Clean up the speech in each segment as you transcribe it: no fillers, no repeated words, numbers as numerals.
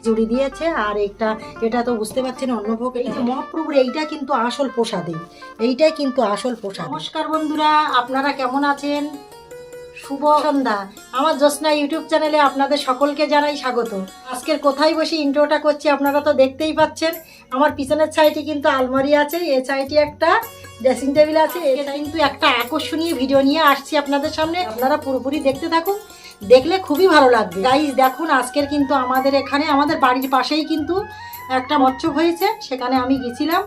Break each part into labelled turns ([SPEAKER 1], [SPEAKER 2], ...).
[SPEAKER 1] জুড়ি দিয়েছে। আর এটা তো বুঝতে পারছেন অন্নভোগ। এই যে মহাপ্রভুর এইটা কিন্তু আসল প্রসাদই, এইটাই কিন্তু আসল প্রসাদ। নমস্কার বন্ধুরা, আপনারা কেমন আছেন? শুভ সন্ধ্যা। আমার জ্যোৎস্না ইউটিউব চ্যানেলে আপনাদের সকলকে জানাই স্বাগত। আজকের কোথায় বসে ইন্ট্রোটা করছি আপনারা তো দেখতেই পাচ্ছেন। আমার পিছনের সাইডে কিন্তু আলমারি আছে, এই সাইডে একটা ড্রেসিং টেবিল আছে। এটা কিন্তু একটা আকর্ষণীয় ভিডিও নিয়ে আসছি আপনাদের সামনে, আপনারা পুরোপুরি দেখতে থাকুন, দেখলে খুবই ভালো লাগবে। গাইস দেখুন, আজকের কিন্তু আমাদের এখানে আমাদের বাড়ির পাশেই কিন্তু একটা মৎস্য হয়েছে, সেখানে আমি গেছিলাম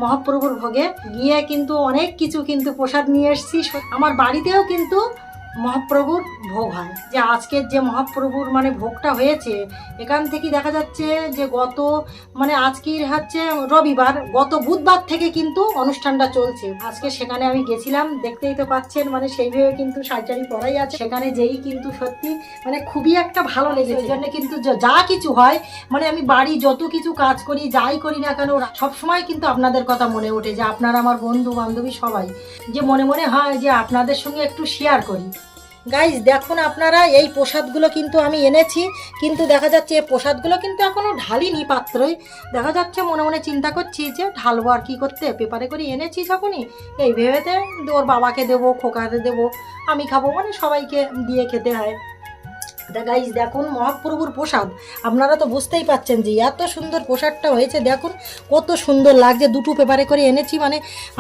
[SPEAKER 1] মহাপ্রভুর ভোগে। গিয়ে কিন্তু অনেক কিছু কিন্তু প্রসাদ নিয়ে এসেছি। আমার বাড়িতেও কিন্তু মহাপ্রভুর ভোগ হয়। যে আজকের যে মহাপ্রভুর মানে ভোগটা হয়েছে, এখান থেকে দেখা যাচ্ছে যে আজকের হচ্ছে রবিবার, গত বুধবার থেকে কিন্তু অনুষ্ঠানটা চলছে। আজকে সেখানে আমি গেছিলাম, দেখতেই তো পাচ্ছেন, সেইভাবে কিন্তু শাড়ি পরাই আছে। সেখানে যেই কিন্তু সত্যি খুবই একটা ভালো লেগেছে। এই জন্য কিন্তু যা কিছু হয় আমি বাড়ি যত কিছু কাজ করি, যাই করি না কেন, সবসময় কিন্তু আপনাদের কথা মনে ওঠে, যে আপনারা আমার বন্ধু বান্ধবী সবাই, যে মনে মনে হয় যে আপনাদের সঙ্গে একটু শেয়ার করি। গাইজ দেখুন আপনারা, এই প্রসাদগুলো কিন্তু আমি এনেছি, কিন্তু দেখা যাচ্ছে এই প্রসাদগুলো কিন্তু এখনও ঢালিনি পাত্রই। দেখা যাচ্ছে মনে মনে চিন্তা করছি যে ঢালবো আর কি করতে, পেপারে করে এনেছি যখনই, এই ভেবেতে ওর বাবাকে দেবো, খোকাতে দেবো, আমি খাবো, সবাইকে দিয়ে খেতে হয়। গাইজ দেখুন মহাপ্রভুর প্রসাদ, আপনারা তো বুঝতেই পাচ্ছেন যে এত সুন্দর প্রসাদটা হয়েছে। দেখুন কত সুন্দর লাগছে। দুটো পেপারে করে এনেছি,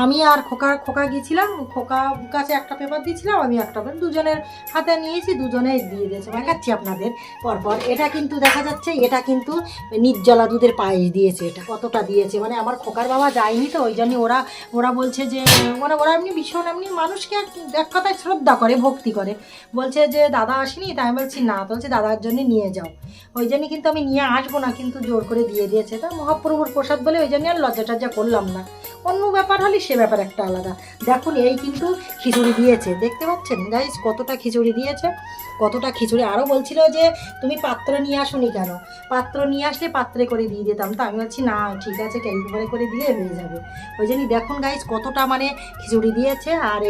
[SPEAKER 1] আমি আর খোকা গিয়েছিলাম, খোকা কাছে একটা পেপার দিয়েছিলাম, আমি একটা পেপার দুজনের হাতে নিয়েছি, দুজনেই দিয়ে দিয়েছে। দেখাচ্ছি আপনাদের পরপর। এটা কিন্তু দেখা যাচ্ছে, এটা কিন্তু নির্জলা দুধের পায়েস দিয়েছে। এটা কতটা দিয়েছে, আমার খোকার বাবা যায়নি তো, ওই জন্য ওরা বলছে যে ওরা এমনি ভীষণ মানুষকে এক কথায় শ্রদ্ধা করে, ভক্তি করে। বলছে যে দাদা আসেনি, তাই আমি বলছি না, বলছে দাদার জন্য নিয়ে যাও। ওই জন্য কিন্তু আমি নিয়ে আসবো না, কিন্তু জোর করে দিয়ে দিয়েছে। তা মহাপ্রভুর প্রসাদ বলে ওই জন্য আর লজ্জা টজ্জা করলাম না। অন্য ব্যাপার হলে সে ব্যাপার একটা আলাদা। দেখুন এই কিন্তু খিচুড়ি দিয়েছে, দেখতে পাচ্ছেন গাইস কতটা খিচুড়ি দিয়েছে, কতটা খিচুড়ি। আরও বলছিল যে তুমি পাত্র নিয়ে আসোনি কেন, পাত্র নিয়ে আসলে পাত্রে করে দিয়ে দিতাম। তা আমি বলছি না ঠিক আছে, ক্যারিবারে করে দিলে হয়ে যাবে। ওই জন্যই দেখুন গাইস কতটা খিচুড়ি দিয়েছে। আর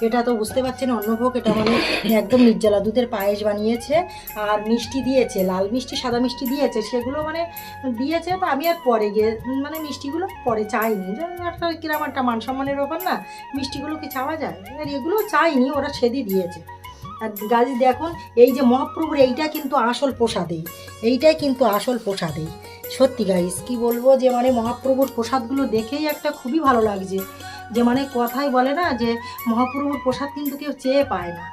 [SPEAKER 1] এটা তো বুঝতে পারছেন অন্নভোগ, এটা একদম নির্জলা দুধের পায়েস বানিয়েছে। আর মিষ্টি দিয়েছে, লাল মিষ্টি সাদা মিষ্টি দিয়েছে, সেগুলো দিয়েছে। তো আমি আর পরে গিয়ে মিষ্টিগুলো পরে চাইনি, একটা কিরম একটা মান সম্মানের ব্যাপার না, মিষ্টিগুলো কি চাওয়া যায়, আর এগুলো চাইনি, ওরা সেদি দিয়েছে। আর গাছ দেখুন, এই যে মহাপ্রভুর এইটা কিন্তু আসল প্রসাদেই, এইটাই কিন্তু আসল প্রসাদেই। সত্যি গাইস কি বলবো, যে মহাপ্রভুর প্রসাদগুলো দেখেই একটা খুবই ভালো লাগছে। যে কথাই বলে না যে মহাপ্রভুর প্রসাদ কিন্তু কেউ চেয়ে পায় না।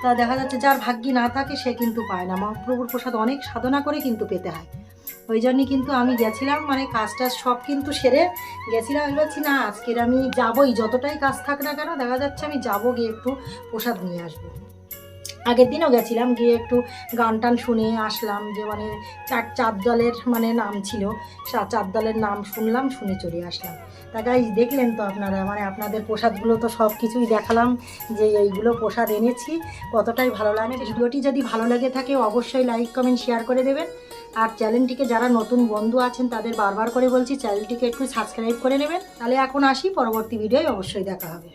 [SPEAKER 1] তা দেখা যাচ্ছে যার ভাগ্যে না থাকে সে কিন্তু পায় না। মহাপ্রভুর প্রসাদ অনেক সাধনা করে কিন্তু পেতে হয়। ওই জন্যই কিন্তু আমি গেছিলাম, কাজ টাজ সব কিন্তু সেরে গেছিলাম। আমি বলছি না আজকের আমি যাবোই, যতটাই কাজ থাক না কেন, দেখা যাচ্ছে আমি যাবো, গিয়ে একটু প্রসাদ নিয়ে আসবো। আগের দিনও গেছিলাম, গিয়ে একটু গান টান শুনে আসলাম। যে চার দলের নাম ছিল, চার দলের নাম শুনলাম, শুনে চলে আসলাম। তা গাইস দেখলেন তো আপনারা, আপনাদের প্রসাদগুলো তো সব কিছুই দেখালাম, যে এইগুলো প্রসাদ এনেছি, কতটাই ভালো লাগে। ভিডিওটি যদি ভালো লেগে থাকে অবশ্যই লাইক কমেন্ট শেয়ার করে দেবেন। আর চ্যানেলটিকে যারা নতুন বন্ধু আছেন তাদের বারবার করে বলছি চ্যানেলটিকে একটু সাবস্ক্রাইব করে নেবেন। তাহলে এখন আসি, পরবর্তী ভিডিওয় অবশ্যই দেখা হবে।